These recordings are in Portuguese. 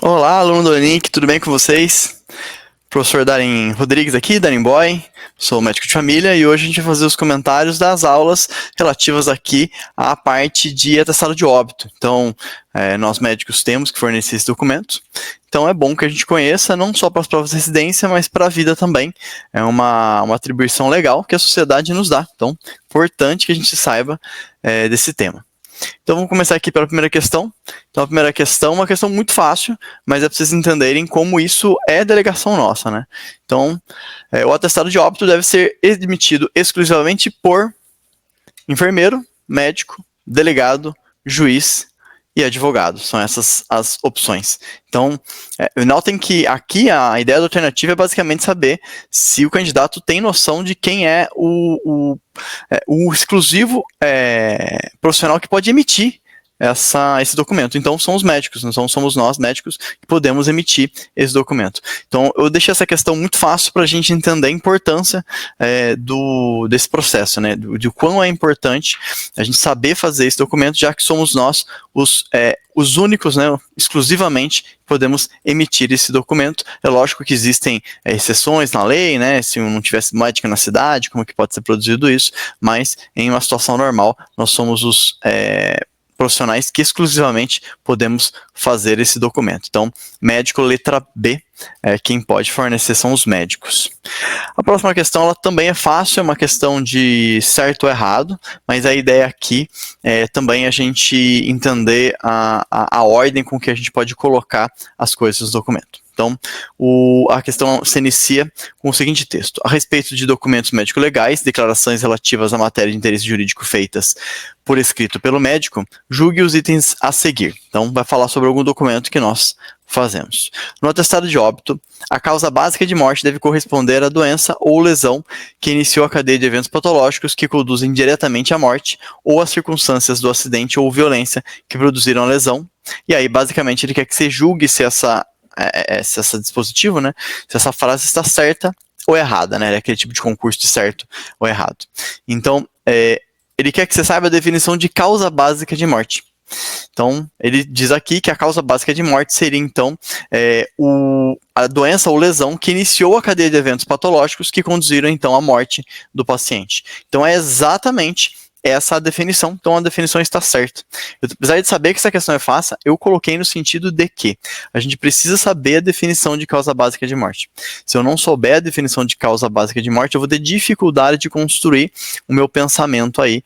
Olá, aluno do Link, tudo bem com vocês? Professor Darin Rodrigues aqui, Darin Boy, sou médico de família e hoje a gente vai fazer os comentários das aulas relativas aqui à parte de atestado de óbito. Então, nós médicos temos que fornecer esse documento, então é bom que a gente conheça não só para as provas de residência, mas para a vida também. É uma atribuição legal que a sociedade nos dá, então importante que a gente saiba desse tema. Então vamos começar aqui pela primeira questão. Então a primeira questão é uma questão muito fácil, mas é para vocês entenderem como isso é delegação nossa, né? Então, o atestado de óbito deve ser emitido exclusivamente por enfermeiro, médico, delegado, juiz e advogado. São essas as opções. Então, notem que aqui a ideia da alternativa é basicamente saber se o candidato tem noção de quem é o exclusivo profissional que pode emitir esse documento. Então, são os médicos, não somos nós, médicos, que podemos emitir esse documento. Então, eu deixei essa questão muito fácil para a gente entender a importância desse processo, né? De quão é importante a gente saber fazer esse documento, já que somos nós os únicos, né, exclusivamente, podemos emitir esse documento. É lógico que existem exceções na lei, né, se não tivesse médica na cidade, como que pode ser produzido isso, mas em uma situação normal, nós somos os profissionais que exclusivamente podemos fazer esse documento. Então, médico, letra B, quem pode fornecer são os médicos. A próxima questão, ela também é fácil, é uma questão de certo ou errado, mas a ideia aqui é também a gente entender a ordem com que a gente pode colocar as coisas no documento. Então, a questão se inicia com o seguinte texto. A respeito de documentos médico-legais, declarações relativas à matéria de interesse jurídico feitas por escrito pelo médico, julgue os itens a seguir. Então, vai falar sobre algum documento que nós fazemos. No atestado de óbito, a causa básica de morte deve corresponder à doença ou lesão que iniciou a cadeia de eventos patológicos que conduzem diretamente à morte ou às circunstâncias do acidente ou violência que produziram a lesão. E aí, basicamente, ele quer que você julgue se esse dispositivo, né, se essa frase está certa ou errada, né, é aquele tipo de concurso de certo ou errado. Então, ele quer que você saiba a definição de causa básica de morte. Então, ele diz aqui que a causa básica de morte seria, então, a doença ou lesão que iniciou a cadeia de eventos patológicos que conduziram, então, à morte do paciente. Então, é exatamente essa a definição, então a definição está certa. Apesar de saber que essa questão é fácil, eu coloquei no sentido de que a gente precisa saber a definição de causa básica de morte. Se eu não souber a definição de causa básica de morte, eu vou ter dificuldade de construir o meu pensamento aí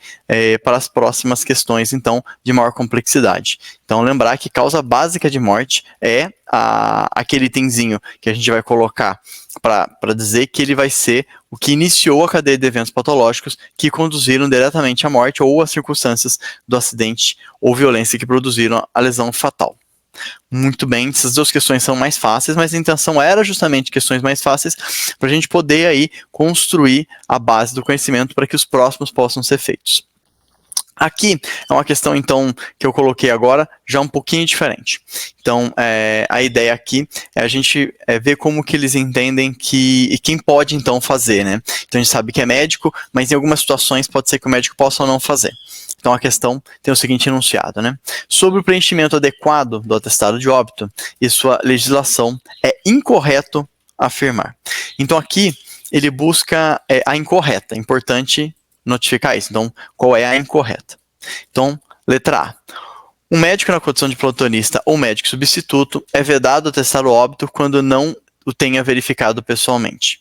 para as próximas questões, então, de maior complexidade. Então, lembrar que causa básica de morte é aquele itemzinho que a gente vai colocar para dizer que ele vai ser o que iniciou a cadeia de eventos patológicos que conduziram diretamente à morte ou às circunstâncias do acidente ou violência que produziram a lesão fatal. Muito bem, essas duas questões são mais fáceis, mas a intenção era justamente questões mais fáceis para a gente poder aí construir a base do conhecimento para que os próximos possam ser feitos. Aqui é uma questão, então, que eu coloquei agora, já um pouquinho diferente. Então, a ideia aqui é a gente ver como que eles entendem e quem pode, então, fazer, né? Então, a gente sabe que é médico, mas em algumas situações pode ser que o médico possa ou não fazer. Então, a questão tem o seguinte enunciado, né? Sobre o preenchimento adequado do atestado de óbito e sua legislação, é incorreto afirmar. Então, aqui, ele busca a incorreta, importante notificar isso. Então, qual é a incorreta? Então, letra A. Um médico na condição de plantonista ou médico substituto é vedado atestar o óbito quando não o tenha verificado pessoalmente.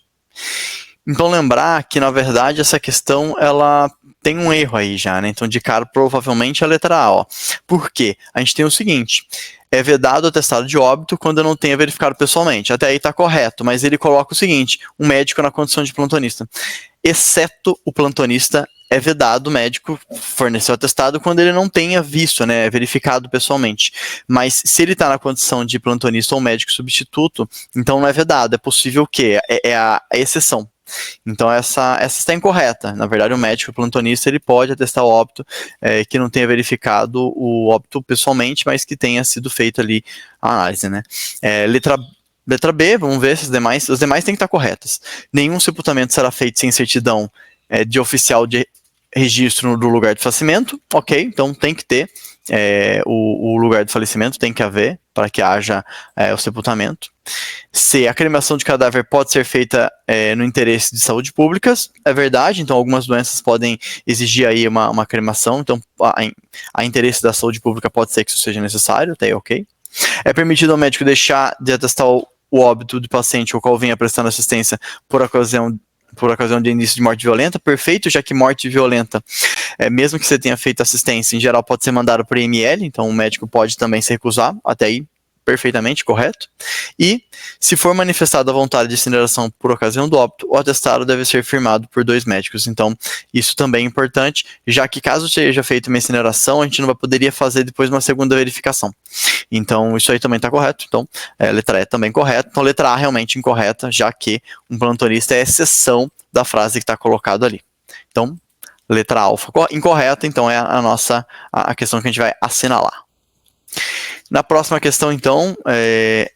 Então, lembrar que, na verdade, essa questão, ela tem um erro aí já, né? Então, de cara, provavelmente a letra A, ó. Por quê? A gente tem o seguinte, é vedado o atestado de óbito quando não tenha verificado pessoalmente. Até aí está correto, mas ele coloca o seguinte, um médico na condição de plantonista. Exceto o plantonista, é vedado o médico fornecer o atestado quando ele não tenha visto, né, verificado pessoalmente. Mas se ele está na condição de plantonista ou médico substituto, então não é vedado, é possível que é a exceção. Então essa está incorreta. Na verdade, o médico plantonista ele pode atestar o óbito que não tenha verificado o óbito pessoalmente, mas que tenha sido feita ali a análise, né? Letra B, vamos ver se as demais têm que estar corretas. Nenhum sepultamento será feito sem certidão de oficial de registro do lugar de falecimento, ok, então tem que ter o lugar do falecimento, tem que haver para que haja o sepultamento. C, a cremação de cadáver pode ser feita no interesse de saúde pública, é verdade, então algumas doenças podem exigir aí uma cremação, então a interesse da saúde pública pode ser que isso seja necessário, tá aí ok. É permitido ao médico deixar de atestar o óbito do paciente ou qual venha prestando assistência por ocasião de início de morte violenta, perfeito, já que morte violenta, mesmo que você tenha feito assistência, em geral pode ser mandado por IML, então o médico pode também se recusar, até aí perfeitamente correto. E, se for manifestada a vontade de incineração por ocasião do óbito, o atestado deve ser firmado por 2 médicos. Então, isso também é importante, já que caso seja feita uma incineração, a gente não poderia fazer depois uma segunda verificação. Então, isso aí também está correto. Então, letra E também correta. Então, letra A realmente incorreta, já que um plantonista é exceção da frase que está colocado ali. Então, letra alfa incorreta, então é a questão que a gente vai assinalar. Na próxima questão, então,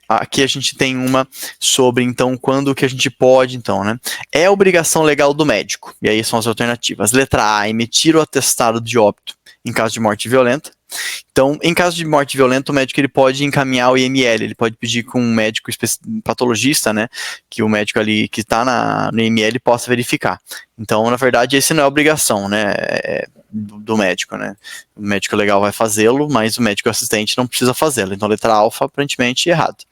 aqui a gente tem uma sobre, então, quando que a gente pode, então, né? É obrigação legal do médico, e aí são as alternativas. Letra A, emitir o atestado de óbito em caso de morte violenta. Então, em caso de morte violenta, o médico ele pode encaminhar o IML, ele pode pedir com um médico patologista, né, que o médico ali que está no IML possa verificar. Então, na verdade, esse não é obrigação, né, do médico, né. O médico legal vai fazê-lo, mas o médico assistente não precisa fazê-lo. Então, letra alfa, aparentemente, errado.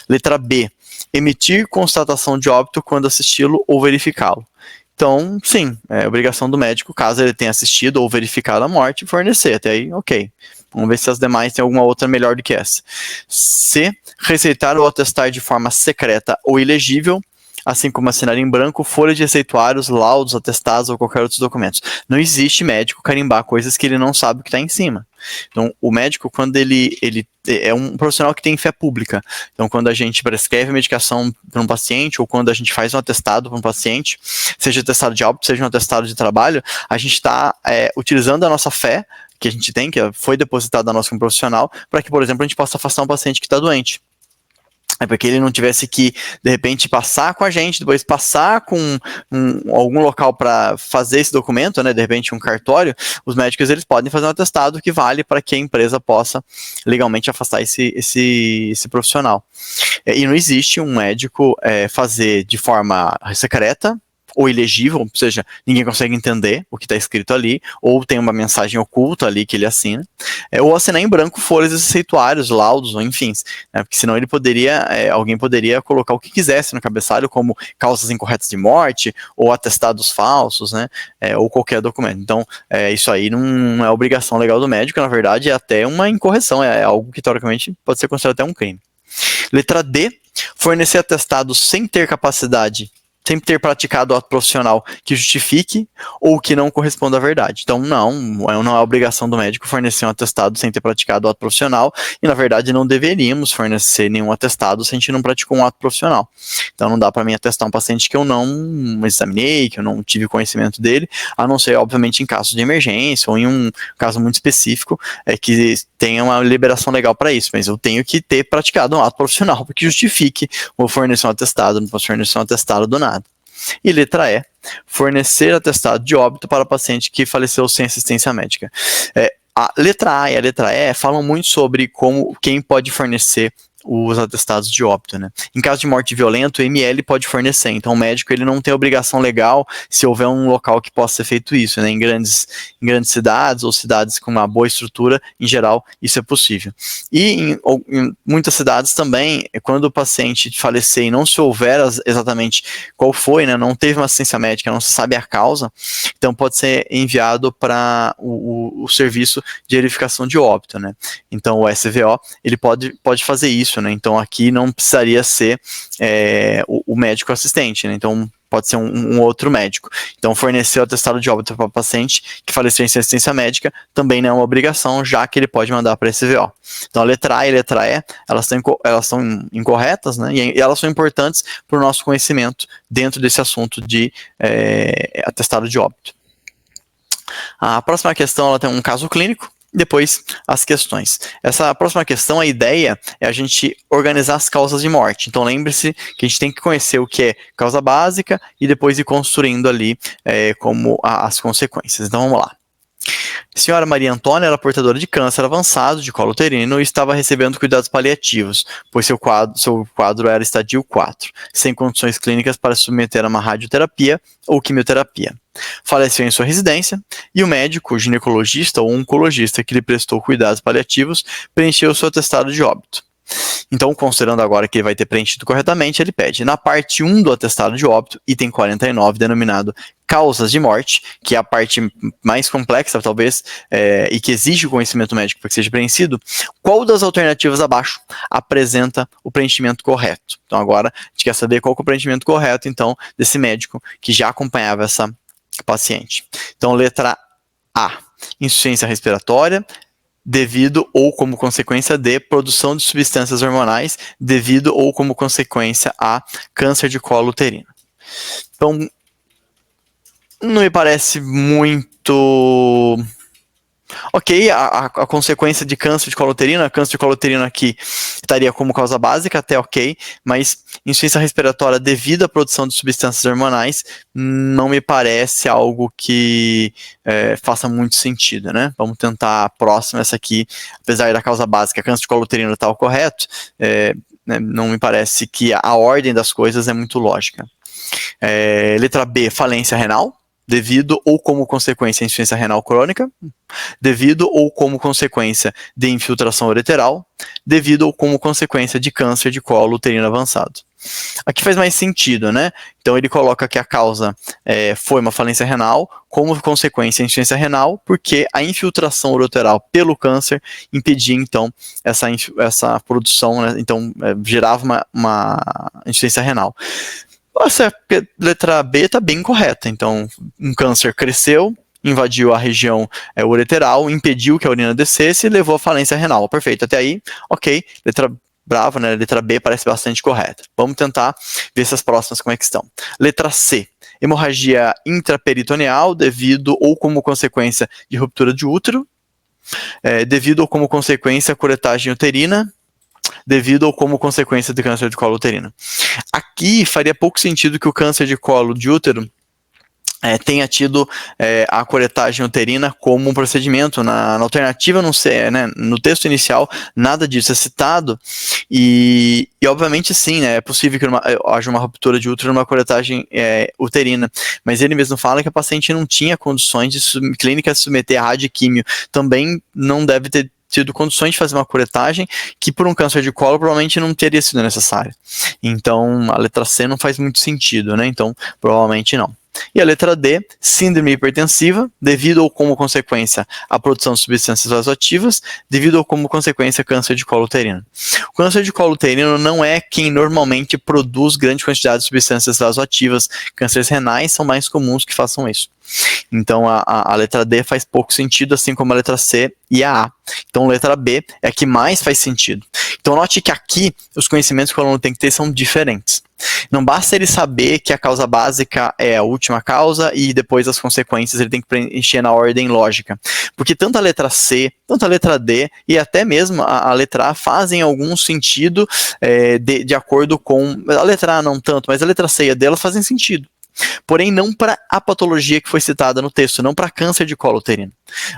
Letra B, emitir constatação de óbito quando assisti-lo ou verificá-lo. Então, sim, é obrigação do médico, caso ele tenha assistido ou verificado a morte, fornecer. Até aí, ok. Vamos ver se as demais têm alguma outra melhor do que essa. C, receitar ou atestar de forma secreta ou ilegível, assim como assinar em branco, folha de receituários, laudos, atestados ou qualquer outros documentos. Não existe médico carimbar coisas que ele não sabe o que está em cima. Então, o médico, quando ele é um profissional que tem fé pública. Então, quando a gente prescreve medicação para um paciente ou quando a gente faz um atestado para um paciente, seja atestado de óbito, seja um atestado de trabalho, a gente está utilizando a nossa fé que a gente tem, que foi depositada a nós como profissional, para que, por exemplo, a gente possa afastar um paciente que está doente. É porque ele não tivesse que, de repente, passar com a gente, depois passar com algum local para fazer esse documento, né, de repente um cartório, os médicos eles podem fazer um atestado que vale para que a empresa possa legalmente afastar esse profissional. E não existe um médico fazer de forma secreta, ou ilegível, ou seja, ninguém consegue entender o que está escrito ali, ou tem uma mensagem oculta ali que ele assina, ou assinar em branco folhas de receituários, laudos, ou enfim, né, porque senão ele alguém poderia colocar o que quisesse no cabeçalho, como causas incorretas de morte, ou atestados falsos, né, ou qualquer documento. Então, isso aí não é obrigação legal do médico, na verdade é até uma incorreção, é algo que teoricamente pode ser considerado até um crime. Letra D, fornecer atestados sem ter capacidade, sem ter praticado ato profissional que justifique ou que não corresponda à verdade. Então, não é obrigação do médico fornecer um atestado sem ter praticado ato profissional e, na verdade, não deveríamos fornecer nenhum atestado se a gente não praticou um ato profissional. Então, não dá para mim atestar um paciente que eu não examinei, que eu não tive conhecimento dele, a não ser, obviamente, em caso de emergência ou em um caso muito específico que tenha uma liberação legal para isso, mas eu tenho que ter praticado um ato profissional porque justifique ou fornecer um atestado, não posso fornecer um atestado do nada. E letra E, fornecer atestado de óbito para paciente que faleceu sem assistência médica. A letra A e a letra E falam muito sobre quem pode fornecer os atestados de óbito, né? Em caso de morte violenta, o ML pode fornecer, então o médico ele não tem obrigação legal se houver um local que possa ser feito isso, né? Em grandes cidades ou cidades com uma boa estrutura, em geral, isso é possível. E em muitas cidades também, quando o paciente falecer e não se houver exatamente qual foi, né? Não teve uma assistência médica, não se sabe a causa, então pode ser enviado para o serviço de verificação de óbito, né? Então o SVO, ele pode fazer isso, né? Então aqui não precisaria ser o médico assistente, né? Então pode ser um outro médico. Então fornecer o atestado de óbito para o paciente que faleceu sem assistência médica também não é uma obrigação, já que ele pode mandar para SVO. Então a letra A e a letra E, elas são incorretas, né? E elas são importantes para o nosso conhecimento dentro desse assunto de atestado de óbito. A próxima questão ela tem um caso clínico. Depois, as questões. Essa próxima questão, a ideia é a gente organizar as causas de morte. Então, lembre-se que a gente tem que conhecer o que é causa básica e depois ir construindo ali como as consequências. Então, vamos lá. Senhora Maria Antônia era portadora de câncer avançado de colo uterino e estava recebendo cuidados paliativos, pois seu quadro era estadio 4, sem condições clínicas para se submeter a uma radioterapia ou quimioterapia. Faleceu em sua residência e o médico, ginecologista ou oncologista que lhe prestou cuidados paliativos preencheu seu atestado de óbito. Então, considerando agora que ele vai ter preenchido corretamente, ele pede, na parte 1 do atestado de óbito, item 49, denominado causas de morte, que é a parte mais complexa, talvez, e que exige o conhecimento médico para que seja preenchido, qual das alternativas abaixo apresenta o preenchimento correto? Então, agora, a gente quer saber qual que é o preenchimento correto, então, desse médico que já acompanhava essa paciente. Então, letra A, insuficiência respiratória, devido ou como consequência de produção de substâncias hormonais, devido ou como consequência a câncer de colo uterino. Então, não me parece muito... Ok, a consequência de câncer de colo uterino, a câncer de colo uterino aqui estaria como causa básica, até ok, mas insuficiência respiratória devido à produção de substâncias hormonais não me parece algo que faça muito sentido, né? Vamos tentar a próxima, essa aqui, apesar da causa básica, câncer de colo uterino está o correto, não me parece que a ordem das coisas é muito lógica. Letra B, falência renal, devido ou como consequência à insuficiência renal crônica, devido ou como consequência de infiltração ureteral, devido ou como consequência de câncer de colo uterino avançado. Aqui faz mais sentido, né? Então ele coloca que a causa foi uma falência renal, como consequência a insuficiência renal, porque a infiltração ureteral pelo câncer impedia, então, essa produção, né? Então gerava uma insuficiência renal. Nossa, a letra B está bem correta. Então, um câncer cresceu, invadiu a região ureteral, impediu que a urina descesse e levou à falência renal. Perfeito, até aí, ok. Letra brava, né? Letra B parece bastante correta. Vamos tentar ver essas próximas como é que estão. Letra C, hemorragia intraperitoneal devido ou como consequência de ruptura de útero, devido ou como consequência a curetagem uterina, devido ou como consequência do câncer de colo uterino. Aqui faria pouco sentido que o câncer de colo de útero tenha tido a curetagem uterina como um procedimento. Na alternativa, não sei, né, no texto inicial, nada disso é citado, e obviamente sim, né, é possível que haja uma ruptura de útero numa curetagem uterina, mas ele mesmo fala que a paciente não tinha condições clínicas de submeter a radioquímio, também não deve ter tido condições de fazer uma curetagem que por um câncer de colo provavelmente não teria sido necessária. Então, a letra C não faz muito sentido, né? Então, provavelmente não. E a letra D, síndrome hipertensiva, devido ou como consequência à produção de substâncias vasoativas, devido ou como consequência câncer de colo uterino. O câncer de colo uterino não é quem normalmente produz grande quantidade de substâncias vasoativas. Cânceres renais são mais comuns que façam isso. Então a letra D faz pouco sentido, assim como a letra C e a A. Então a letra B é a que mais faz sentido. Então note que aqui os conhecimentos que o aluno tem que ter são diferentes. Não basta ele saber que a causa básica é a última causa e depois as consequências ele tem que preencher na ordem lógica. Porque tanto a letra C, tanto a letra D e até mesmo a letra A fazem algum sentido de acordo com... A letra A não tanto, mas a letra C e a D elas fazem sentido. Porém, não para a patologia que foi citada no texto, não para câncer de colo uterino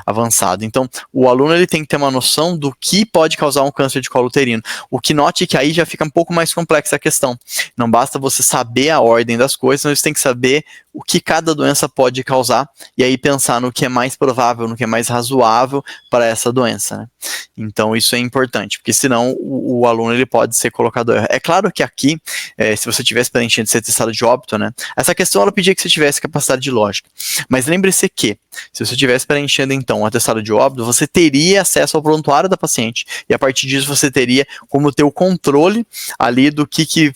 avançado. Então, o aluno ele tem que ter uma noção do que pode causar um câncer de colo uterino. O que note que aí já fica um pouco mais complexa a questão. Não basta você saber a ordem das coisas, mas você tem que saber o que cada doença pode causar e aí pensar no que é mais provável, no que é mais razoável para essa doença, né? Então, isso é importante, porque senão o aluno ele pode ser colocado erro. É claro que aqui, se você tivesse preenchendo esse atestado de óbito, né, essa questão ela pedia que você tivesse capacidade de lógica. Mas lembre-se que, se você tivesse preenchendo então um atestado de óbito, você teria acesso ao prontuário da paciente e a partir disso você teria como ter o controle ali do que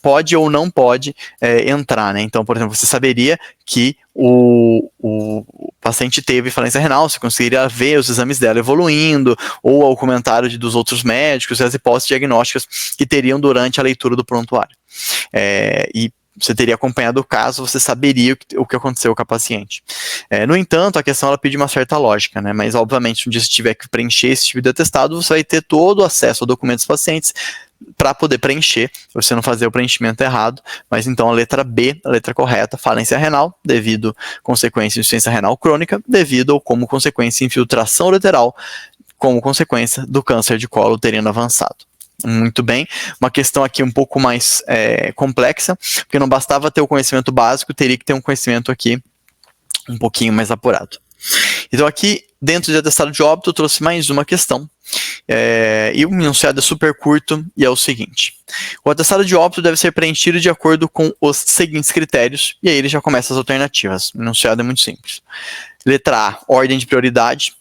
pode ou não pode entrar, né? Então, por exemplo, você saberia que o paciente teve falência renal, você conseguiria ver os exames dela evoluindo, ou ao comentário dos outros médicos, as hipóteses diagnósticas que teriam durante a leitura do prontuário. E você teria acompanhado o caso, você saberia o que aconteceu com a paciente. No entanto, a questão ela pede uma certa lógica, né? Mas obviamente, um dia você tiver que preencher esse tipo de atestado, você vai ter todo o acesso ao documento dos pacientes, para poder preencher, você não fazer o preenchimento errado. Mas então a letra B, a letra correta, falência renal, devido consequência de insuficiência renal crônica, devido ou como consequência de infiltração ureteral, como consequência do câncer de colo uterino avançado. Muito bem, uma questão aqui um pouco mais complexa, porque não bastava ter o conhecimento básico, teria que ter um conhecimento aqui um pouquinho mais apurado. Então aqui, dentro do atestado de óbito, eu trouxe mais uma questão, e o enunciado é super curto, e é o seguinte: o atestado de óbito deve ser preenchido de acordo com os seguintes critérios, e aí ele já começa as alternativas. O enunciado é muito simples. Letra A, ordem de prioridade,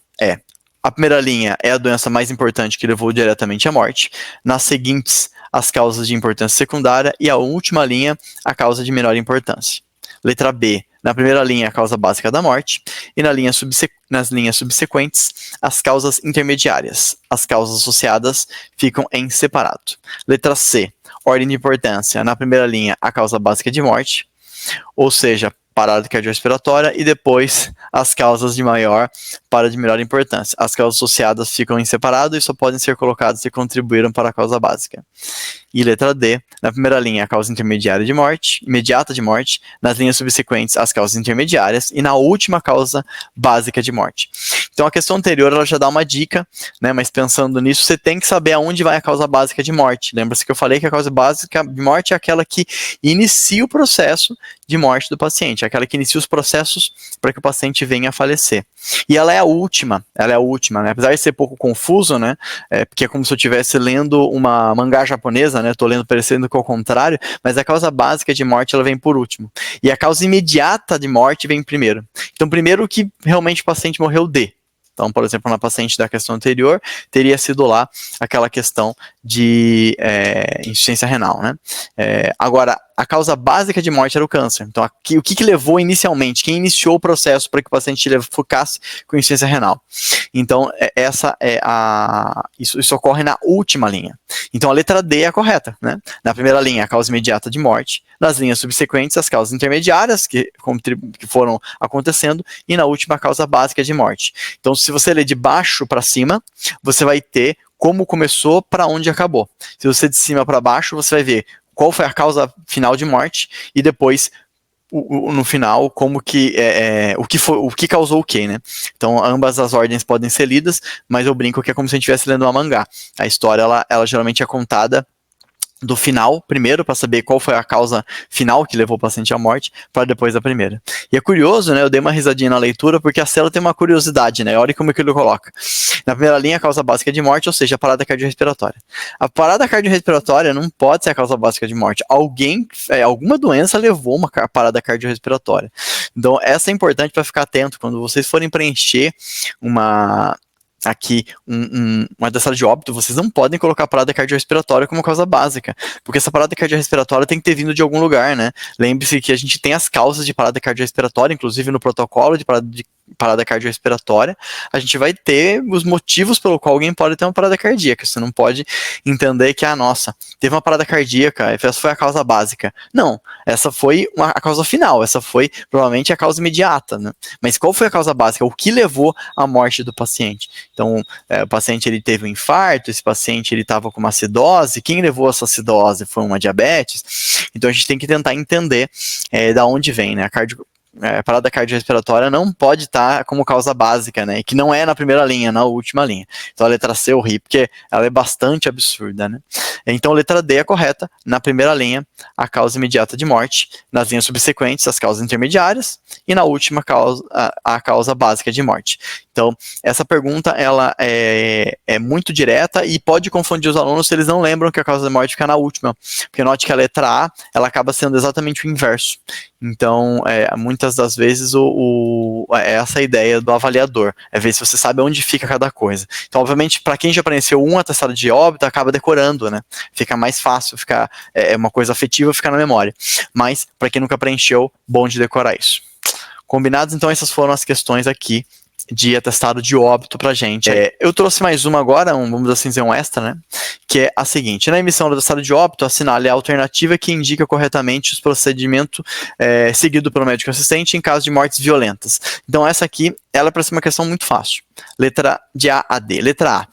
a primeira linha é a doença mais importante que levou diretamente à morte, nas seguintes, as causas de importância secundária, e a última linha, a causa de menor importância. Letra B, na primeira linha, a causa básica da morte, e nas linhas subsequentes, as causas intermediárias. As causas associadas ficam em separado. Letra C, ordem de importância, na primeira linha, a causa básica de morte, ou seja, parada cardiorrespiratória, e depois as causas de maior para de menor importância. As causas associadas ficam em separado e só podem ser colocadas se contribuíram para a causa básica. E letra D, na primeira linha, a causa intermediária de morte, imediata de morte, nas linhas subsequentes, as causas intermediárias, e na última, causa básica de morte. Então a questão anterior, ela já dá uma dica, né, mas pensando nisso, você tem que saber aonde vai a causa básica de morte. Lembra-se que eu falei que a causa básica de morte é aquela que inicia o processo de morte do paciente, é aquela que inicia os processos para que o paciente venha a falecer. E ela é a última, né? Apesar de ser pouco confuso, né? Porque é como se eu estivesse lendo uma mangá japonesa, né? Estou lendo parecendo que é o contrário, mas a causa básica de morte ela vem por último. E a causa imediata de morte vem primeiro. Então, primeiro que realmente o paciente morreu de. Então, por exemplo, na paciente da questão anterior, teria sido lá aquela questão de insuficiência renal, né? Agora, a causa básica de morte era o câncer. Então, o que levou inicialmente? Quem iniciou o processo para que o paciente ficasse com insuficiência renal? Então, isso ocorre na última linha. Então, a letra D é a correta, né? Na primeira linha, a causa imediata de morte. Nas linhas subsequentes, as causas intermediárias que foram acontecendo. E na última, a causa básica de morte. Então, se você ler de baixo para cima, você vai ter como começou para onde acabou. Se você de cima para baixo, você vai ver qual foi a causa final de morte e depois no final como que o que causou o que, né? Então ambas as ordens podem ser lidas, mas eu brinco que é como se a gente estivesse lendo uma mangá. A história ela geralmente é contada do final primeiro, para saber qual foi a causa final que levou o paciente à morte, para depois a primeira. E é curioso, né? Eu dei uma risadinha na leitura, porque a célula tem uma curiosidade, né? Olha como é que ele coloca. Na primeira linha, a causa básica de morte, ou seja, a parada cardiorrespiratória. A parada cardiorrespiratória não pode ser a causa básica de morte. Alguma doença levou uma parada cardiorrespiratória. Então, essa é importante para ficar atento. Quando vocês forem preencher uma atestado de óbito, vocês não podem colocar a parada cardiorrespiratória como causa básica, porque essa parada cardiorrespiratória tem que ter vindo de algum lugar, né? Lembre-se que a gente tem as causas de parada cardiorrespiratória, inclusive no protocolo de parada cardiorrespiratória, a gente vai ter os motivos pelo qual alguém pode ter uma parada cardíaca. Você não pode entender que, nossa, teve uma parada cardíaca, essa foi a causa básica. Não, essa foi a causa final, essa foi provavelmente a causa imediata, né? Mas qual foi a causa básica? O que levou à morte do paciente? Então, o paciente ele teve um infarto, esse paciente ele estava com uma acidose, quem levou essa acidose foi uma diabetes. Então a gente tem que tentar entender da onde vem, né? A parada cardiorrespiratória não pode estar como causa básica, né? Que não é na primeira linha, na última linha. Então a letra C eu ri, porque ela é bastante absurda, né? Então a letra D é correta. Na primeira linha, a causa imediata de morte. Nas linhas subsequentes, as causas intermediárias. E na última, a causa básica de morte. Então, essa pergunta, ela é muito direta e pode confundir os alunos se eles não lembram que a causa de morte fica na última. Porque note que a letra A, ela acaba sendo exatamente o inverso. Então, muitas das vezes, essa é a ideia do avaliador, é ver se você sabe onde fica cada coisa. Então, obviamente, para quem já preencheu um atestado de óbito, acaba decorando, né? Fica mais fácil, uma coisa afetiva ficar na memória. Mas, para quem nunca preencheu, bom de decorar isso. Combinados? Então, essas foram as questões aqui de atestado de óbito pra gente. Eu trouxe mais uma agora, vamos assim dizer, um extra, né? Que é a seguinte: na emissão do atestado de óbito, assinale a alternativa que indica corretamente os procedimentos seguido pelo médico assistente em caso de mortes violentas. Então essa aqui, ela é para ser uma questão muito fácil. Letra de A a D. Letra A.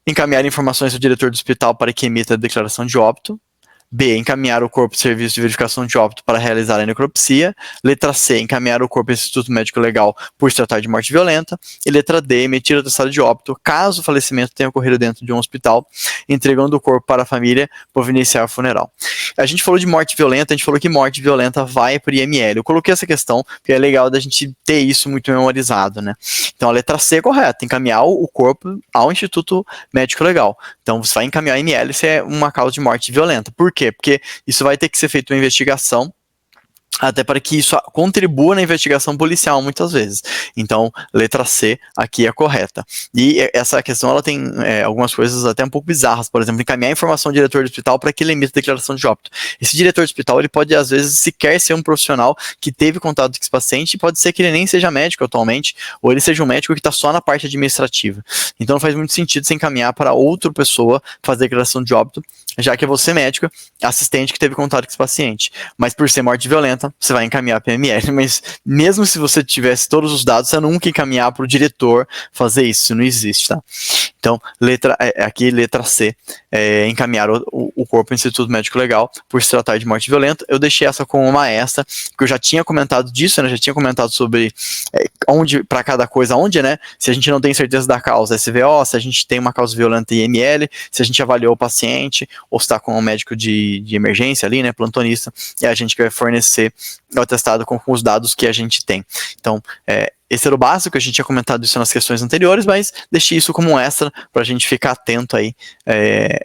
encaminhar informações ao diretor do hospital para que emita a declaração de óbito. B, encaminhar o corpo de serviço de verificação de óbito para realizar a necropsia. Letra C, encaminhar o corpo ao Instituto Médico Legal por se tratar de morte violenta. E letra D, emitir o atestado de óbito, caso o falecimento tenha ocorrido dentro de um hospital, entregando o corpo para a família providenciar o funeral. A gente falou de morte violenta, a gente falou que morte violenta vai para o IML. Eu coloquei essa questão, porque é legal da gente ter isso muito memorizado, né? Então a letra C é correta, encaminhar o corpo ao Instituto Médico Legal. Então você vai encaminhar IML se é uma causa de morte violenta. Por quê? Porque isso vai ter que ser feito uma investigação, até para que isso contribua na investigação policial, muitas vezes. Então, letra C aqui é correta. E essa questão, ela tem algumas coisas até um pouco bizarras. Por exemplo, encaminhar informação ao diretor do hospital para que ele emita a declaração de óbito. Esse diretor do hospital, ele pode, às vezes, sequer ser um profissional que teve contato com esse paciente, pode ser que ele nem seja médico atualmente, ou ele seja um médico que está só na parte administrativa. Então, não faz muito sentido você encaminhar para outra pessoa fazer a declaração de óbito, já que é você médico, assistente que teve contato com esse paciente. Mas por ser morte violenta, você vai encaminhar para a PML, mas mesmo se você tivesse todos os dados, você nunca encaminhar para o diretor fazer isso não existe, tá? Então, aqui letra C, encaminhar o corpo ao Instituto Médico Legal por se tratar de morte violenta. Eu deixei essa como uma extra, porque eu já tinha comentado disso, né? Já tinha comentado sobre onde, para cada coisa, onde, né? Se a gente não tem certeza da causa, SVO, se a gente tem uma causa violenta IML, se a gente avaliou o paciente, ou se está com um médico de emergência ali, né? Plantonista, e a gente que vai fornecer o atestado com os dados que a gente tem. Então, esse era o básico, a gente tinha comentado isso nas questões anteriores, mas deixei isso como um extra para a gente ficar atento aí,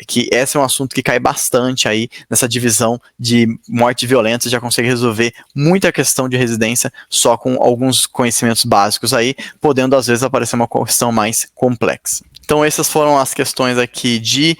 que esse é um assunto que cai bastante aí nessa divisão de morte violenta, já consegue resolver muita questão de residência só com alguns conhecimentos básicos aí, podendo às vezes aparecer uma questão mais complexa. Então essas foram as questões aqui de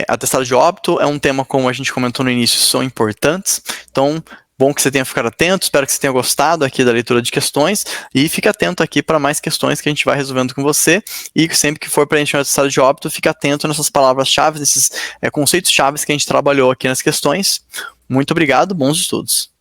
atestado de óbito, é um tema, como a gente comentou no início, são importantes, então bom que você tenha ficado atento, espero que você tenha gostado aqui da leitura de questões e fique atento aqui para mais questões que a gente vai resolvendo com você e sempre que for preencher um atestado de óbito, fique atento nessas palavras-chave, nesses conceitos-chave que a gente trabalhou aqui nas questões. Muito obrigado, bons estudos.